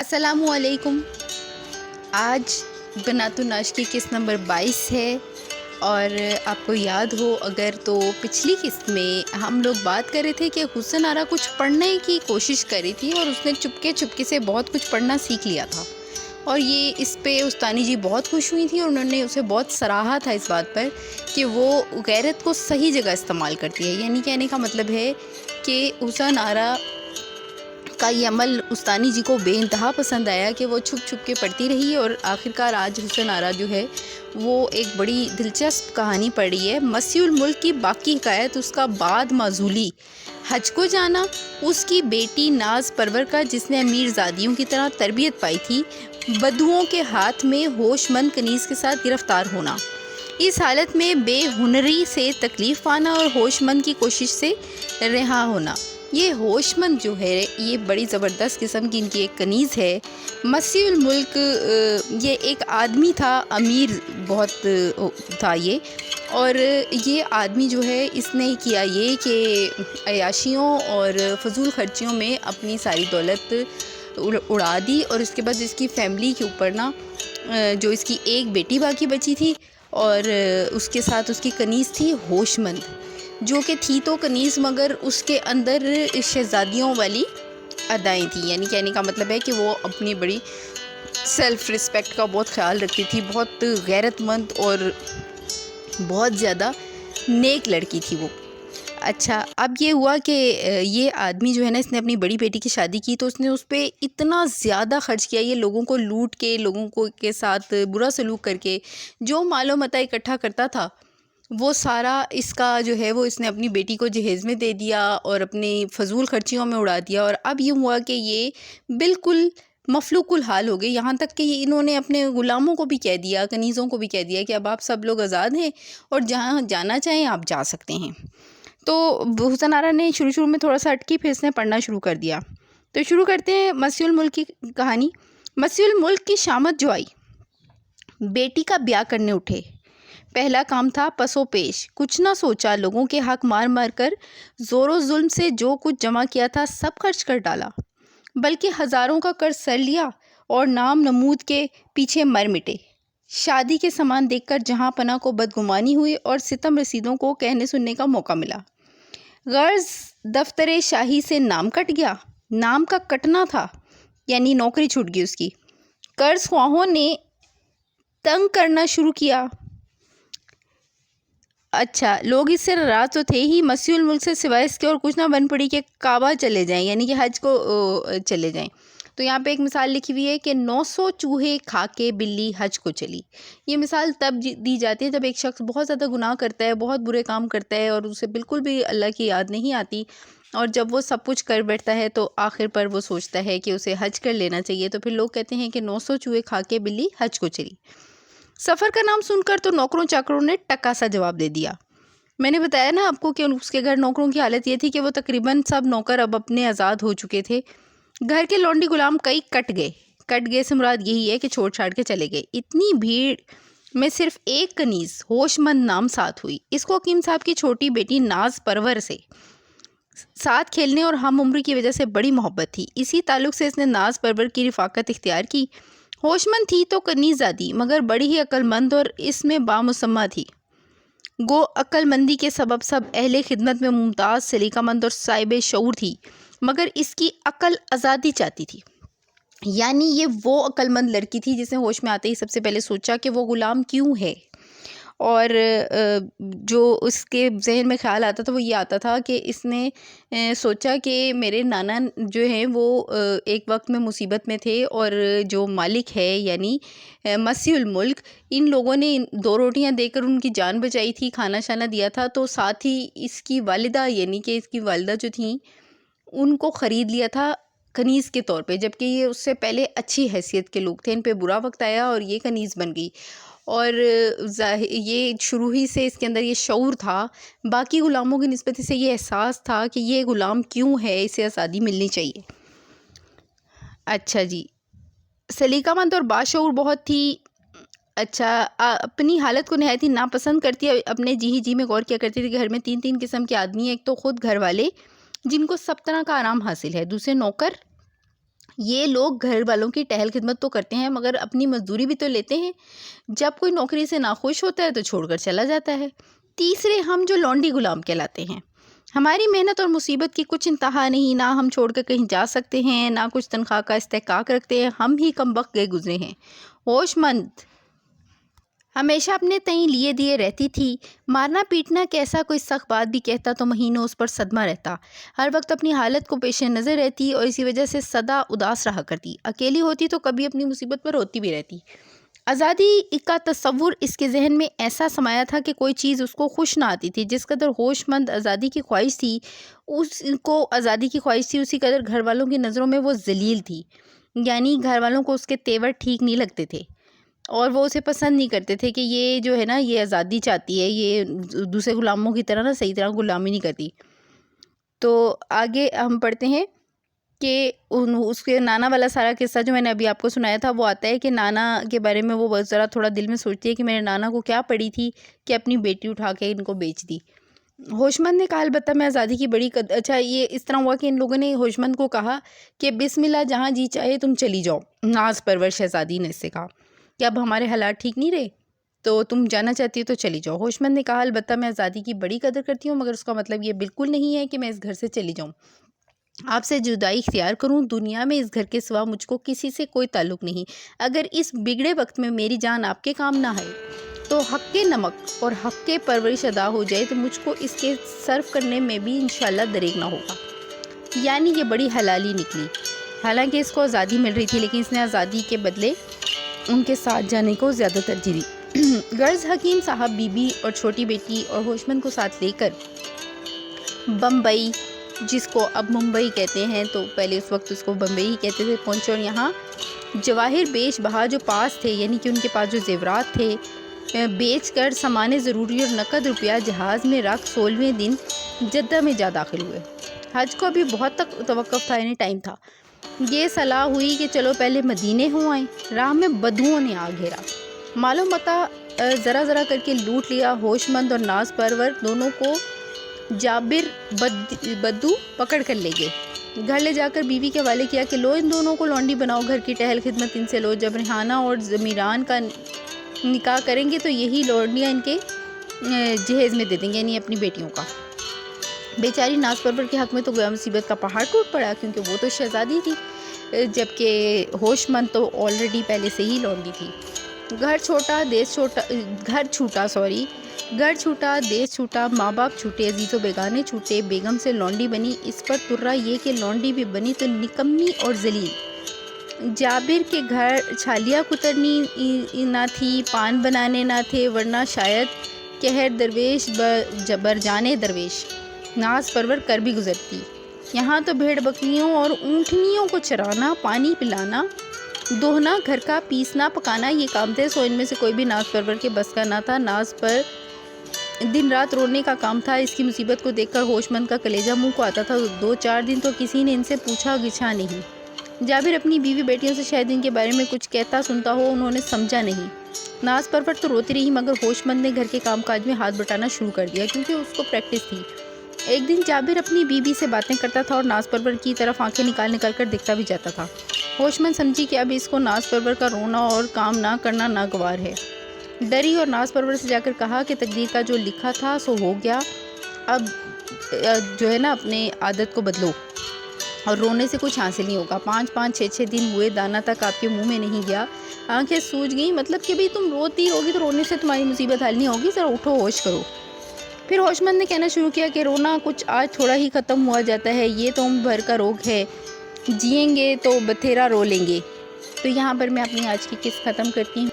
السلام علیکم۔ آج بنات الناش کی قسط نمبر 22 ہے، اور آپ کو یاد ہو اگر تو پچھلی قسط میں ہم لوگ بات کر رہے تھے کہ حسن آرا کچھ پڑھنے کی کوشش کری تھی اور اس نے چپکے سے بہت کچھ پڑھنا سیکھ لیا تھا، اور یہ اس پہ استانی جی بہت خوش ہوئی تھیں اور انہوں نے اسے بہت سراہا تھا اس بات پر کہ وہ غیرت کو صحیح جگہ استعمال کرتی ہے۔ یعنی کہنے کا مطلب ہے کہ حسن آرا کا یہ عمل استانی جی کو بے انتہا پسند آیا کہ وہ چھپ کے پڑھتی رہی، اور آخرکار آج حسن آرا جو ہے وہ ایک بڑی دلچسپ کہانی پڑھی ہے۔ مسیح الملک کی باقی حکایت اس کا بعد معزولی حج کو جانا، اس کی بیٹی ناز پرور کا جس نے امیر زادیوں کی طرح تربیت پائی تھی، بدوؤں کے ہاتھ میں ہوش مند کنیز کے ساتھ گرفتار ہونا، اس حالت میں بے ہنری سے تکلیف پانا اور ہوش مند کی کوشش سے رہا ہونا۔ یہ ہوش مند جو ہے یہ بڑی زبردست قسم کی ان کی ایک کنیز ہے۔ مسیح الملک یہ ایک آدمی تھا، امیر بہت تھا یہ، اور یہ آدمی جو ہے اس نے کیا یہ کہ عیاشیوں اور فضول خرچیوں میں اپنی ساری دولت اڑا دی، اور اس کے بعد اس کی فیملی کے اوپر نا جو اس کی ایک بیٹی باقی بچی تھی اور اس کے ساتھ اس کی کنیز تھی ہوش مند، جو کہ تھی تو کنیز مگر اس کے اندر شہزادیوں والی ادائیں تھیں۔ یعنی کہنے کا مطلب ہے کہ وہ اپنی بڑی سیلف رسپیکٹ کا بہت خیال رکھتی تھی، بہت غیرت مند اور بہت زیادہ نیک لڑکی تھی وہ۔ اچھا، اب یہ ہوا کہ یہ آدمی جو ہے نا اس نے اپنی بڑی بیٹی کی شادی کی تو اس نے اس پہ اتنا زیادہ خرچ کیا، یہ لوگوں کو لوٹ کے، لوگوں کو کے ساتھ برا سلوک کر کے جو مال و متاع اکٹھا کرتا تھا وہ سارا اس کا جو ہے وہ اس نے اپنی بیٹی کو جہیز میں دے دیا اور اپنی فضول خرچیوں میں اڑا دیا، اور اب یہ ہوا کہ یہ بالکل مفلوق الحال ہو گئے، یہاں تک کہ انہوں نے اپنے غلاموں کو بھی کہہ دیا، کنیزوں کو بھی کہہ دیا کہ اب آپ سب لوگ آزاد ہیں اور جہاں جانا چاہیں آپ جا سکتے ہیں۔ تو حسن آرا نے شروع میں تھوڑا سا اٹکی، پھر اس نے پڑھنا شروع کر دیا۔ تو شروع کرتے ہیں مسیح الملک کی کہانی۔ مسیح الملک کی شامت جو آئی، بیٹی کا بیاہ کرنے اٹھے، پہلا کام تھا پس و پیش، کچھ نہ سوچا، لوگوں کے حق مار کر زور و ظلم سے جو کچھ جمع کیا تھا سب خرچ کر ڈالا، بلکہ ہزاروں کا قرض سر لیا اور نام نمود کے پیچھے مر مٹے۔ شادی کے سامان دیکھ کر جہاں پناہ کو بدگمانی ہوئی اور ستم رسیدوں کو کہنے سننے کا موقع ملا۔ غرض دفتر شاہی سے نام کٹ گیا، نام کا کٹنا تھا یعنی نوکری چھوٹ گئی اس کی۔ قرض خواہوں نے تنگ کرنا شروع کیا۔ اچھا، لوگ اس سے ناراض تو تھے ہی، مسیح الملک سے سوائے اس کے اور کچھ نہ بن پڑی کہ کعبہ چلے جائیں، یعنی کہ حج کو چلے جائیں۔ تو یہاں پہ ایک مثال لکھی ہوئی ہے کہ 900 چوہے کھا کے بلی حج کو چلی۔ یہ مثال تب دی جاتی ہے جب ایک شخص بہت زیادہ گناہ کرتا ہے، بہت برے کام کرتا ہے اور اسے بالکل بھی اللہ کی یاد نہیں آتی، اور جب وہ سب کچھ کر بیٹھتا ہے تو آخر پر وہ سوچتا ہے کہ اسے حج کر لینا چاہیے، تو پھر لوگ کہتے ہیں کہ 900 چوہے کھا کے بلی حج کو چلی۔ سفر کا نام سن کر تو نوکروں چاکروں نے ٹکا سا جواب دے دیا۔ میں نے بتایا نا آپ کو کہ اس کے گھر نوکروں کی حالت یہ تھی کہ وہ تقریباً سب نوکر اب اپنے آزاد ہو چکے تھے، گھر کے لونڈی غلام کئی کٹ گئے سے مراد یہی ہے کہ چھوڑ چھاڑ کے چلے گئے۔ اتنی بھیڑ میں صرف ایک کنیز ہوش مند نام ساتھ ہوئی، اس کو حکیم صاحب کی چھوٹی بیٹی ناز پرور سے ساتھ کھیلنے اور ہم عمر کی وجہ سے بڑی محبت تھی، اسی تعلق سے اس نے ناز پرور کی رفاقت اختیار کی۔ ہوش مند تھی تو کنیز زادی، مگر بڑی ہی عقل مند اور اس میں بامسمہ تھی، گو عقل مندی کے سبب سب اہل خدمت میں ممتاز، سلیقہ مند اور صاحب شعور تھی، مگر اس کی عقل آزادی چاہتی تھی۔ یعنی یہ وہ عقل مند لڑکی تھی جس نے ہوش میں آتے ہی سب سے پہلے سوچا کہ وہ غلام کیوں ہے، اور جو اس کے ذہن میں خیال آتا تھا وہ یہ آتا تھا کہ اس نے سوچا کہ میرے نانا جو ہیں وہ ایک وقت میں مصیبت میں تھے، اور جو مالک ہے یعنی مسیح الملک، ان لوگوں نے 2 روٹیاں دے کر ان کی جان بچائی تھی، کھانا شانا دیا تھا، تو ساتھ ہی اس کی والدہ یعنی کہ اس کی والدہ جو تھیں ان کو خرید لیا تھا کنیز کے طور پہ، جبکہ یہ اس سے پہلے اچھی حیثیت کے لوگ تھے، ان پہ برا وقت آیا اور یہ کنیز بن گئی، اور یہ شروع ہی سے اس کے اندر یہ شعور تھا، باقی غلاموں کی نسبت سے یہ احساس تھا کہ یہ غلام کیوں ہے، اسے آزادی ملنی چاہیے۔ اچھا جی، سلیقہ مند اور باشعور بہت تھی۔ اچھا، اپنی حالت کو نہایت ہی ناپسند کرتی ہے، اپنے جی میں غور کیا کرتی تھی کہ گھر میں 3 قسم کے آدمی ہیں، ایک تو خود گھر والے جن کو سب طرح کا آرام حاصل ہے، دوسرے نوکر یہ لوگ گھر والوں کی ٹہل خدمت تو کرتے ہیں مگر اپنی مزدوری بھی تو لیتے ہیں۔ جب کوئی نوکری سے ناخوش ہوتا ہے تو چھوڑ کر چلا جاتا ہے۔ تیسرے، ہم جو لونڈی غلام کہلاتے ہیں، ہماری محنت اور مصیبت کی کچھ انتہا نہیں، نہ ہم چھوڑ کر کہیں جا سکتے ہیں، نہ کچھ تنخواہ کا استحقاق رکھتے ہیں، ہم ہی کم وقت گئے گزرے ہیں۔ ہوش مند ہمیشہ اپنے تئیں لیے دیے رہتی تھی، مارنا پیٹنا کیسا کوئی سخت بات بھی کہتا تو مہینوں اس پر صدمہ رہتا، ہر وقت اپنی حالت کو پیش نظر رہتی اور اسی وجہ سے سدا اداس رہا کرتی، اکیلی ہوتی تو کبھی اپنی مصیبت پر روتی بھی رہتی۔ آزادی کا تصور اس کے ذہن میں ایسا سمایا تھا کہ کوئی چیز اس کو خوش نہ آتی تھی۔ جس قدر ہوش مند آزادی کی خواہش تھی، اسی قدر گھر والوں کی نظروں میں وہ ذلیل تھی، یعنی گھر والوں کو اس کے تیور ٹھیک نہیں لگتے تھے اور وہ اسے پسند نہیں کرتے تھے کہ یہ جو ہے نا یہ آزادی چاہتی ہے، یہ دوسرے غلاموں کی طرح نا صحیح طرح غلامی نہیں کرتی۔ تو آگے ہم پڑھتے ہیں کہ اس کے نانا والا سارا قصہ جو میں نے ابھی آپ کو سنایا تھا، وہ آتا ہے کہ نانا کے بارے میں وہ ذرا تھوڑا دل میں سوچتی ہے کہ میرے نانا کو کیا پڑی تھی کہ اپنی بیٹی اٹھا کے ان کو بیچ دی۔ ہوش مند نے کہا البتہ میں آزادی کی بڑی اچھا یہ اس طرح ہوا کہ ان لوگوں نے ہوش مند کو کہا کہ بسم اللہ جہاں جی چاہے تم چلی جاؤ۔ ناز پرور شہزادی نے اس سے کہا کہ اب ہمارے حالات ٹھیک نہیں رہے تو تم جانا چاہتی ہو تو چلی جاؤ۔ ہوش مند نے کہا البتہ میں آزادی کی بڑی قدر کرتی ہوں، مگر اس کا مطلب یہ بالکل نہیں ہے کہ میں اس گھر سے چلی جاؤں، آپ سے جدائی اختیار کروں۔ دنیا میں اس گھر کے سوا مجھ کو کسی سے کوئی تعلق نہیں۔ اگر اس بگڑے وقت میں میری جان آپ کے کام نہ آئے تو حق کے نمک اور حق کے پرورش ادا ہو جائے تو مجھ کو اس کے صرف کرنے میں بھی انشاءاللہ دریغ نہ ہوگا۔ یعنی یہ بڑی حلالی نکلی۔ حالانکہ اس کو آزادی مل رہی تھی لیکن اس نے آزادی کے بدلے ان کے ساتھ جانے کو زیادہ ترجیح دی۔ غرض حکیم صاحب بیوی اور چھوٹی بیٹی اور ہوش مند کو ساتھ لے کر بمبئی، جس کو اب ممبئی کہتے ہیں تو پہلے اس وقت اس کو بمبئی ہی کہتے تھے، پہنچے اور یہاں جواہر بیچ بہا جو پاس تھے، یعنی کہ ان کے پاس جو زیورات تھے، بیچ کر سامان ضروری اور نقد روپیہ جہاز میں رکھ 16ویں دن جدہ میں جا داخل ہوئے۔ حج کو ابھی بہت تک توقف تھا، یعنی ٹائم تھا۔ یہ صلاح ہوئی کہ چلو پہلے مدینے ہو آئیں۔ راہ میں بدوؤں نے آ گھیرا، مال و متاع ذرا ذرا کر کے لوٹ لیا۔ ہوش مند اور ناز پرور دونوں کو جابر بدو پکڑ کر لے گئے، گھر لے جا کر بیوی کے حوالے کیا کہ لو ان دونوں کو لونڈی بناؤ، گھر کی ٹہل خدمت ان سے لو، جب ریحانہ اور ضمیران کا نکاح کریں گے تو یہی لونڈیاں ان کے جہیز میں دے دیں گے، یعنی اپنی بیٹیوں کا۔ بیچاری ناز پرور کے حق میں تو گویا مصیبت کا پہاڑ ٹوٹ پڑا، کیونکہ وہ تو شہزادی تھی جبکہ ہوش مند تو آلریڈی پہلے سے ہی لونڈی تھی۔ گھر چھوٹا دیس چھوٹا، ماں باپ چھوٹے، عزیز و بیگانے چھوٹے، بیگم سے لونڈی بنی، اس پر ترا یہ کہ لونڈی بھی بنی تو نکمی اور ذلیل۔ جابر کے گھر چھالیاں کترنی نہ تھی، پان بنانے نہ تھے، ورنہ شاید قہر درویش برجانے درویش ناز پرور کر بھی گزرتی۔ یہاں تو بھیڑ بکریوں اور اونٹنیوں کو چرانا، پانی پلانا، دوہنا، گھر کا پیسنا پکانا یہ کام تھے، سو ان میں سے کوئی بھی ناز پرور کے بس کا نہ تھا۔ ناز پر دن رات رونے کا کام تھا۔ اس کی مصیبت کو دیکھ کر ہوش مند کا کلیجہ منہ کو آتا تھا۔ 2-4 دن تو کسی نے ان سے پوچھا گچھا نہیں۔ جابر اپنی بیوی بیٹیوں سے شاید ان کے بارے میں کچھ کہتا سنتا ہو، انہوں نے سمجھا نہیں۔ ناز پرور تو روتی رہی مگر ہوش مند نے گھر کے کام کاج میں ہاتھ بٹانا شروع کر دیا، کیونکہ اس کو پریکٹس تھی۔ ایک دن جابر اپنی بیوی سے باتیں کرتا تھا اور ناز پرور کی طرف آنکھیں نکال نکال کر دیکھتا بھی جاتا تھا۔ ہوش مند سمجھی کہ اب اس کو ناز پرور کا رونا اور کام نہ کرنا ناگوار ہے۔ ڈری اور ناز پرور سے جا کر کہا کہ تقدیر کا جو لکھا تھا سو ہو گیا، اب جو ہے نا اپنے عادت کو بدلو اور رونے سے کچھ حاصل نہیں ہوگا۔ 5-6 دن ہوئے، دانہ تک آپ کے منہ میں نہیں گیا، آنکھیں سوج گئیں، مطلب کہ بھی تم روتی ہوگی تو رونے سے تمہاری مصیبت حل نہیں ہوگی، ذرا اٹھو ہوش کرو۔ پھر ہوش مند نے کہنا شروع کیا کہ رونا کچھ آج تھوڑا ہی ختم ہوا جاتا ہے، یہ تو عمر بھر کا روگ ہے، جئیں گے تو بتھیرا رو لیں گے۔ تو یہاں پر میں اپنی آج کی قسط ختم کرتی ہوں۔